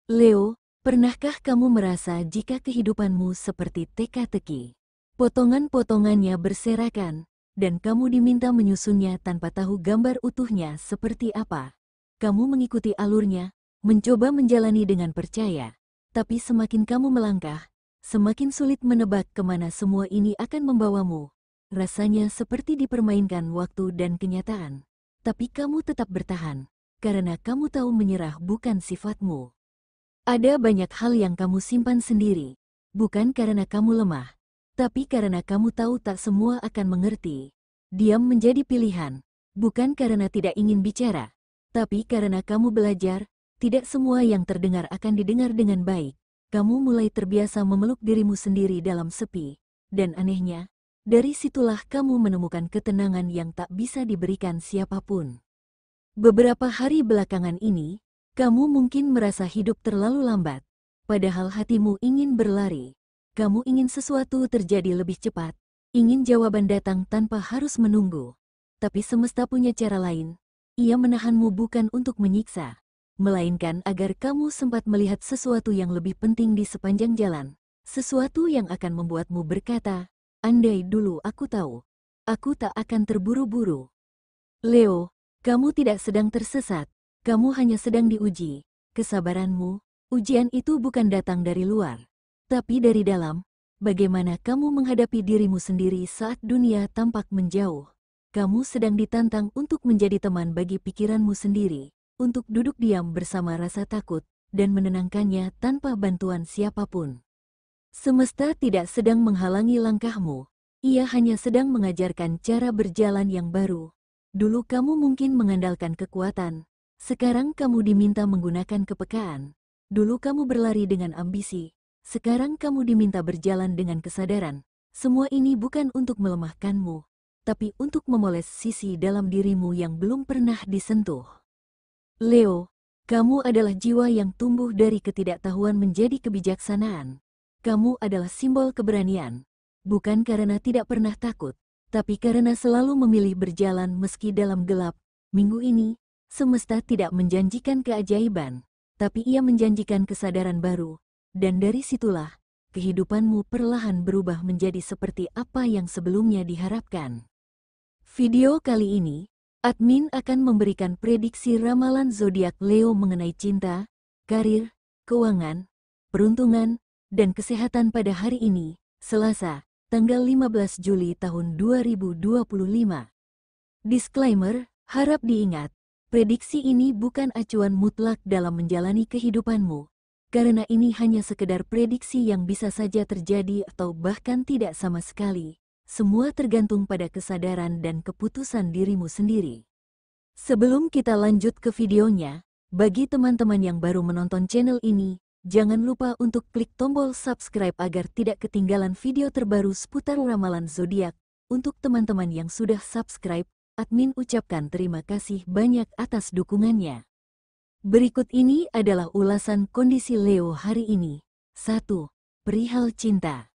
Leo, pernahkah kamu merasa jika kehidupanmu seperti teka-teki? Potongan-potongannya berserakan, dan kamu diminta menyusunnya tanpa tahu gambar utuhnya seperti apa. Kamu mengikuti alurnya, mencoba menjalani dengan percaya, tapi semakin kamu melangkah, semakin sulit menebak kemana semua ini akan membawamu. Rasanya seperti dipermainkan waktu dan kenyataan. Tapi kamu tetap bertahan, karena kamu tahu menyerah bukan sifatmu. Ada banyak hal yang kamu simpan sendiri, bukan karena kamu lemah, tapi karena kamu tahu tak semua akan mengerti. Diam menjadi pilihan, bukan karena tidak ingin bicara, tapi karena kamu belajar, tidak semua yang terdengar akan didengar dengan baik. Kamu mulai terbiasa memeluk dirimu sendiri dalam sepi, dan anehnya, dari situlah kamu menemukan ketenangan yang tak bisa diberikan siapapun. Beberapa hari belakangan ini, kamu mungkin merasa hidup terlalu lambat, padahal hatimu ingin berlari. Kamu ingin sesuatu terjadi lebih cepat, ingin jawaban datang tanpa harus menunggu. Tapi semesta punya cara lain. Ia menahanmu bukan untuk menyiksa, melainkan agar kamu sempat melihat sesuatu yang lebih penting di sepanjang jalan. Sesuatu yang akan membuatmu berkata, andai dulu aku tahu, aku tak akan terburu-buru. Leo, kamu tidak sedang tersesat. Kamu hanya sedang diuji. Kesabaranmu, ujian itu bukan datang dari luar, tapi dari dalam. Bagaimana kamu menghadapi dirimu sendiri saat dunia tampak menjauh? Kamu sedang ditantang untuk menjadi teman bagi pikiranmu sendiri, untuk duduk diam bersama rasa takut, dan menenangkannya tanpa bantuan siapapun. Semesta tidak sedang menghalangi langkahmu, ia hanya sedang mengajarkan cara berjalan yang baru. Dulu kamu mungkin mengandalkan kekuatan, sekarang kamu diminta menggunakan kepekaan. Dulu kamu berlari dengan ambisi, sekarang kamu diminta berjalan dengan kesadaran. Semua ini bukan untuk melemahkanmu, tapi untuk memoles sisi dalam dirimu yang belum pernah disentuh. Leo, kamu adalah jiwa yang tumbuh dari ketidaktahuan menjadi kebijaksanaan. Kamu adalah simbol keberanian, bukan karena tidak pernah takut, tapi karena selalu memilih berjalan meski dalam gelap. Minggu ini, semesta tidak menjanjikan keajaiban, tapi ia menjanjikan kesadaran baru, dan dari situlah, kehidupanmu perlahan berubah menjadi seperti apa yang sebelumnya diharapkan. Video kali ini, admin akan memberikan prediksi ramalan zodiak Leo mengenai cinta, karir, keuangan, peruntungan, dan kesehatan pada hari ini, Selasa, tanggal 15 Juli tahun 2025. Disclaimer, harap diingat, prediksi ini bukan acuan mutlak dalam menjalani kehidupanmu, karena ini hanya sekedar prediksi yang bisa saja terjadi atau bahkan tidak sama sekali. Semua tergantung pada kesadaran dan keputusan dirimu sendiri. Sebelum kita lanjut ke videonya, bagi teman-teman yang baru menonton channel ini, jangan lupa untuk klik tombol subscribe agar tidak ketinggalan video terbaru seputar ramalan zodiak. Untuk teman-teman yang sudah subscribe, admin ucapkan terima kasih banyak atas dukungannya. Berikut ini adalah ulasan kondisi Leo hari ini. 1. Perihal cinta.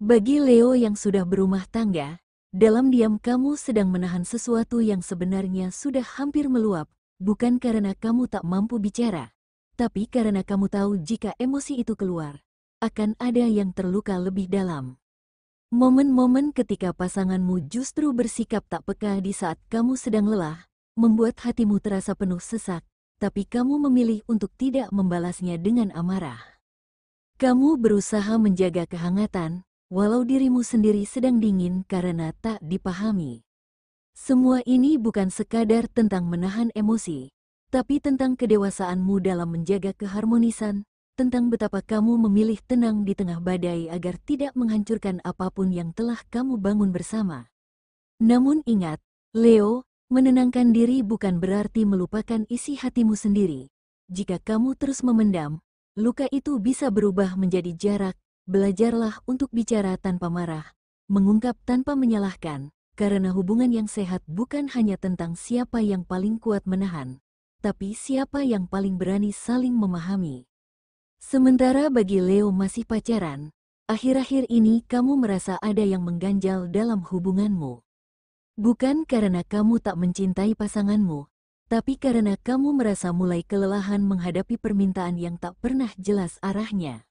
Bagi Leo yang sudah berumah tangga, dalam diam kamu sedang menahan sesuatu yang sebenarnya sudah hampir meluap, bukan karena kamu tak mampu bicara, tapi karena kamu tahu jika emosi itu keluar, akan ada yang terluka lebih dalam. Momen-momen ketika pasanganmu justru bersikap tak peka di saat kamu sedang lelah, membuat hatimu terasa penuh sesak, tapi kamu memilih untuk tidak membalasnya dengan amarah. Kamu berusaha menjaga kehangatan, walau dirimu sendiri sedang dingin karena tak dipahami. Semua ini bukan sekadar tentang menahan emosi, tapi tentang kedewasaanmu dalam menjaga keharmonisan, tentang betapa kamu memilih tenang di tengah badai agar tidak menghancurkan apapun yang telah kamu bangun bersama. Namun ingat, Leo, menenangkan diri bukan berarti melupakan isi hatimu sendiri. Jika kamu terus memendam, luka itu bisa berubah menjadi jarak. Belajarlah untuk bicara tanpa marah, mengungkap tanpa menyalahkan, karena hubungan yang sehat bukan hanya tentang siapa yang paling kuat menahan, tapi siapa yang paling berani saling memahami. Sementara bagi Leo masih pacaran, akhir-akhir ini kamu merasa ada yang mengganjal dalam hubunganmu. Bukan karena kamu tak mencintai pasanganmu, tapi karena kamu merasa mulai kelelahan menghadapi permintaan yang tak pernah jelas arahnya.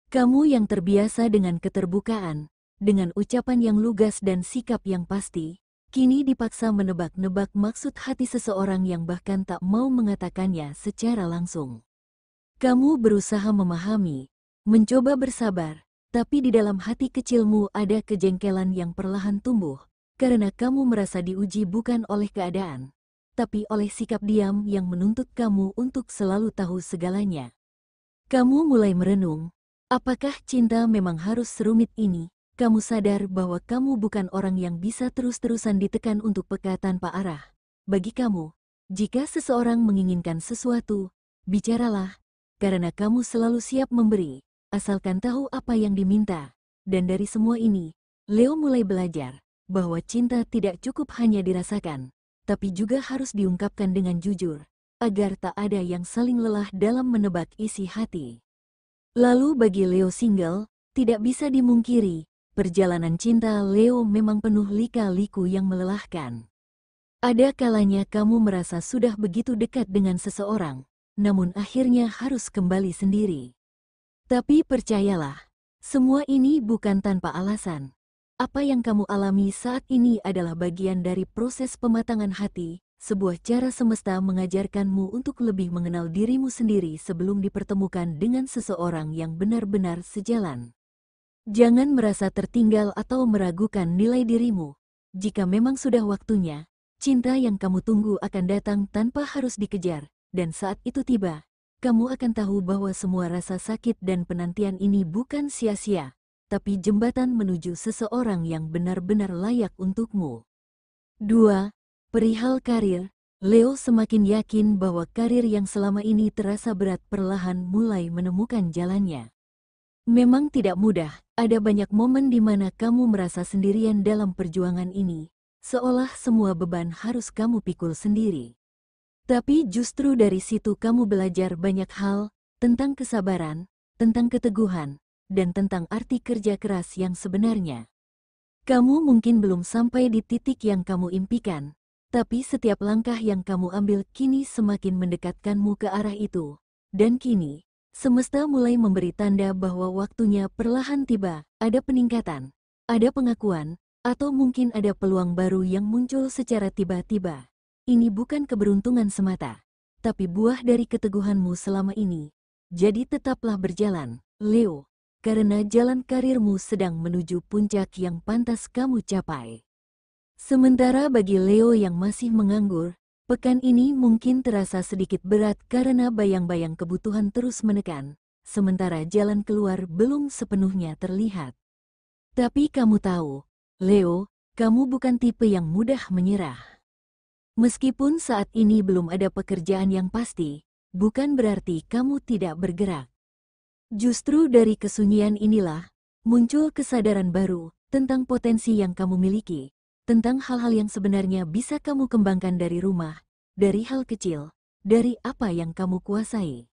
Kamu yang terbiasa dengan keterbukaan, dengan ucapan yang lugas dan sikap yang pasti, kini dipaksa menebak-nebak maksud hati seseorang yang bahkan tak mau mengatakannya secara langsung. Kamu berusaha memahami, mencoba bersabar, tapi di dalam hati kecilmu ada kejengkelan yang perlahan tumbuh, karena kamu merasa diuji bukan oleh keadaan, tapi oleh sikap diam yang menuntut kamu untuk selalu tahu segalanya. Kamu mulai merenung, apakah cinta memang harus serumit ini? Kamu sadar bahwa kamu bukan orang yang bisa terus-terusan ditekan untuk peka tanpa arah. Bagi kamu, jika seseorang menginginkan sesuatu, bicaralah, karena kamu selalu siap memberi, asalkan tahu apa yang diminta. Dan dari semua ini, Leo mulai belajar bahwa cinta tidak cukup hanya dirasakan, tapi juga harus diungkapkan dengan jujur, agar tak ada yang saling lelah dalam menebak isi hati. Lalu bagi Leo single, tidak bisa dimungkiri, perjalanan cinta Leo memang penuh lika-liku yang melelahkan. Ada kalanya kamu merasa sudah begitu dekat dengan seseorang, namun akhirnya harus kembali sendiri. Tapi percayalah, semua ini bukan tanpa alasan. Apa yang kamu alami saat ini adalah bagian dari proses pematangan hati, sebuah cara semesta mengajarkanmu untuk lebih mengenal dirimu sendiri sebelum dipertemukan dengan seseorang yang benar-benar sejalan. Jangan merasa tertinggal atau meragukan nilai dirimu. Jika memang sudah waktunya, cinta yang kamu tunggu akan datang tanpa harus dikejar, dan saat itu tiba, kamu akan tahu bahwa semua rasa sakit dan penantian ini bukan sia-sia, tapi jembatan menuju seseorang yang benar-benar layak untukmu. 2. Perihal karir, Leo semakin yakin bahwa karir yang selama ini terasa berat perlahan mulai menemukan jalannya. Memang tidak mudah, ada banyak momen di mana kamu merasa sendirian dalam perjuangan ini, seolah semua beban harus kamu pikul sendiri. Tapi justru dari situ kamu belajar banyak hal, tentang kesabaran, tentang keteguhan, dan tentang arti kerja keras yang sebenarnya. Kamu mungkin belum sampai di titik yang kamu impikan, tapi setiap langkah yang kamu ambil kini semakin mendekatkanmu ke arah itu. Dan kini, semesta mulai memberi tanda bahwa waktunya perlahan tiba, ada peningkatan, ada pengakuan, atau mungkin ada peluang baru yang muncul secara tiba-tiba. Ini bukan keberuntungan semata, tapi buah dari keteguhanmu selama ini. Jadi tetaplah berjalan, Leo, karena jalan karirmu sedang menuju puncak yang pantas kamu capai. Sementara bagi Leo yang masih menganggur, pekan ini mungkin terasa sedikit berat karena bayang-bayang kebutuhan terus menekan, sementara jalan keluar belum sepenuhnya terlihat. Tapi kamu tahu, Leo, kamu bukan tipe yang mudah menyerah. Meskipun saat ini belum ada pekerjaan yang pasti, bukan berarti kamu tidak bergerak. Justru dari kesunyian inilah, muncul kesadaran baru tentang potensi yang kamu miliki, tentang hal-hal yang sebenarnya bisa kamu kembangkan dari rumah, dari hal kecil, dari apa yang kamu kuasai.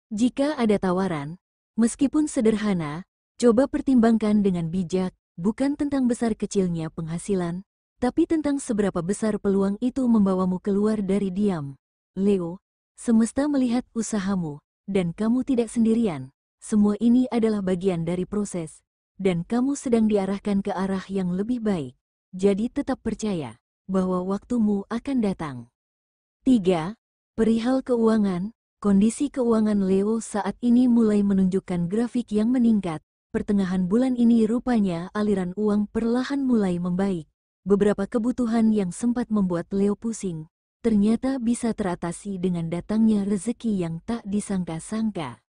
Jika ada tawaran, meskipun sederhana, coba pertimbangkan dengan bijak, bukan tentang besar kecilnya penghasilan, tapi tentang seberapa besar peluang itu membawamu keluar dari diam. Leo, semesta melihat usahamu, dan kamu tidak sendirian. Semua ini adalah bagian dari proses, dan kamu sedang diarahkan ke arah yang lebih baik. Jadi tetap percaya bahwa waktumu akan datang. 3. Perihal keuangan, kondisi keuangan Leo saat ini mulai menunjukkan grafik yang meningkat. Pertengahan bulan ini rupanya aliran uang perlahan mulai membaik. Beberapa kebutuhan yang sempat membuat Leo pusing, ternyata bisa teratasi dengan datangnya rezeki yang tak disangka-sangka.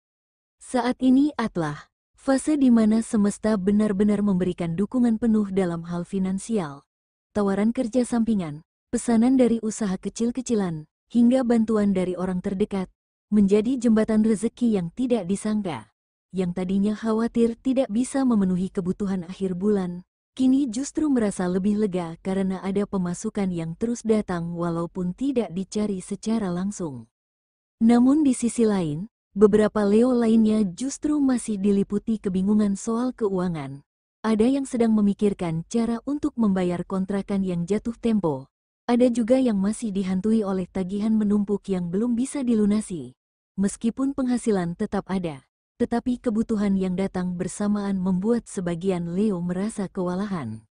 Saat ini adalah fase di mana semesta benar-benar memberikan dukungan penuh dalam hal finansial. Tawaran kerja sampingan, pesanan dari usaha kecil-kecilan, hingga bantuan dari orang terdekat, menjadi jembatan rezeki yang tidak disangka. Yang tadinya khawatir tidak bisa memenuhi kebutuhan akhir bulan, kini justru merasa lebih lega karena ada pemasukan yang terus datang walaupun tidak dicari secara langsung. Namun di sisi lain, beberapa Leo lainnya justru masih diliputi kebingungan soal keuangan. Ada yang sedang memikirkan cara untuk membayar kontrakan yang jatuh tempo. Ada juga yang masih dihantui oleh tagihan menumpuk yang belum bisa dilunasi. Meskipun penghasilan tetap ada, tetapi kebutuhan yang datang bersamaan membuat sebagian Leo merasa kewalahan.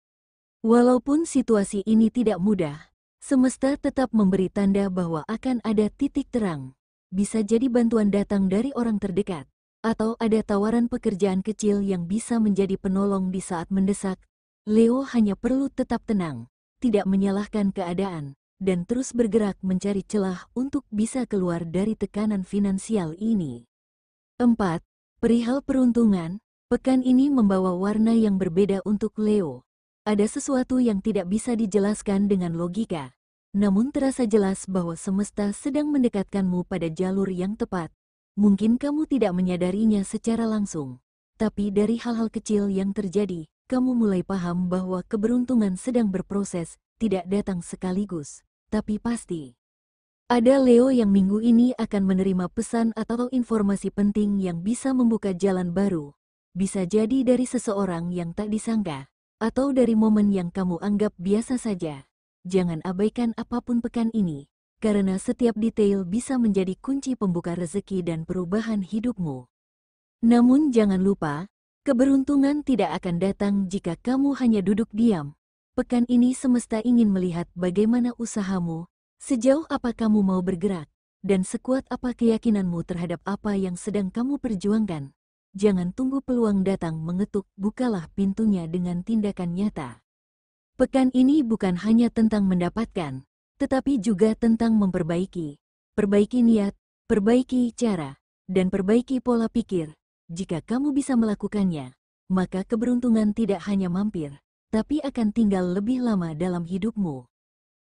Walaupun situasi ini tidak mudah, semesta tetap memberi tanda bahwa akan ada titik terang. Bisa jadi bantuan datang dari orang terdekat, atau ada tawaran pekerjaan kecil yang bisa menjadi penolong di saat mendesak. Leo hanya perlu tetap tenang, tidak menyalahkan keadaan, dan terus bergerak mencari celah untuk bisa keluar dari tekanan finansial ini. 4. Perihal peruntungan, pekan ini membawa warna yang berbeda untuk Leo. Ada sesuatu yang tidak bisa dijelaskan dengan logika, namun terasa jelas bahwa semesta sedang mendekatkanmu pada jalur yang tepat. Mungkin kamu tidak menyadarinya secara langsung, tapi dari hal-hal kecil yang terjadi, kamu mulai paham bahwa keberuntungan sedang berproses, tidak datang sekaligus, tapi pasti. Ada Leo yang minggu ini akan menerima pesan atau informasi penting yang bisa membuka jalan baru. Bisa jadi dari seseorang yang tak disangka, atau dari momen yang kamu anggap biasa saja. Jangan abaikan apapun pekan ini, karena setiap detail bisa menjadi kunci pembuka rezeki dan perubahan hidupmu. Namun jangan lupa, keberuntungan tidak akan datang jika kamu hanya duduk diam. Pekan ini semesta ingin melihat bagaimana usahamu, sejauh apa kamu mau bergerak, dan sekuat apa keyakinanmu terhadap apa yang sedang kamu perjuangkan. Jangan tunggu peluang datang mengetuk, bukalah pintunya dengan tindakan nyata. Pekan ini bukan hanya tentang mendapatkan, tetapi juga tentang memperbaiki. Perbaiki niat, perbaiki cara, dan perbaiki pola pikir. Jika kamu bisa melakukannya, maka keberuntungan tidak hanya mampir, tapi akan tinggal lebih lama dalam hidupmu.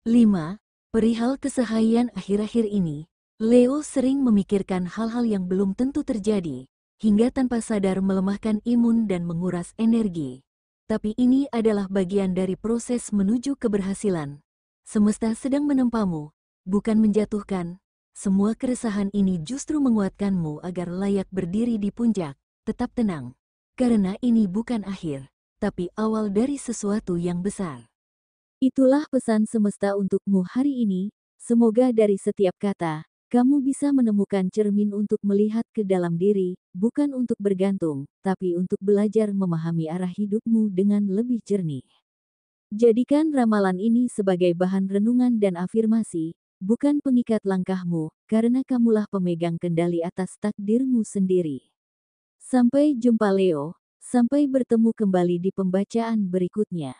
5. Perihal keseharian akhir-akhir ini, Leo sering memikirkan hal-hal yang belum tentu terjadi, hingga tanpa sadar melemahkan imun dan menguras energi. Tapi ini adalah bagian dari proses menuju keberhasilan. Semesta sedang menempamu, bukan menjatuhkan. Semua keresahan ini justru menguatkanmu agar layak berdiri di puncak. Tetap tenang, karena ini bukan akhir, tapi awal dari sesuatu yang besar. Itulah pesan semesta untukmu hari ini. Semoga dari setiap kata, kamu bisa menemukan cermin untuk melihat ke dalam diri, bukan untuk bergantung, tapi untuk belajar memahami arah hidupmu dengan lebih jernih. Jadikan ramalan ini sebagai bahan renungan dan afirmasi, bukan pengikat langkahmu, karena kamulah pemegang kendali atas takdirmu sendiri. Sampai jumpa Leo, sampai bertemu kembali di pembacaan berikutnya.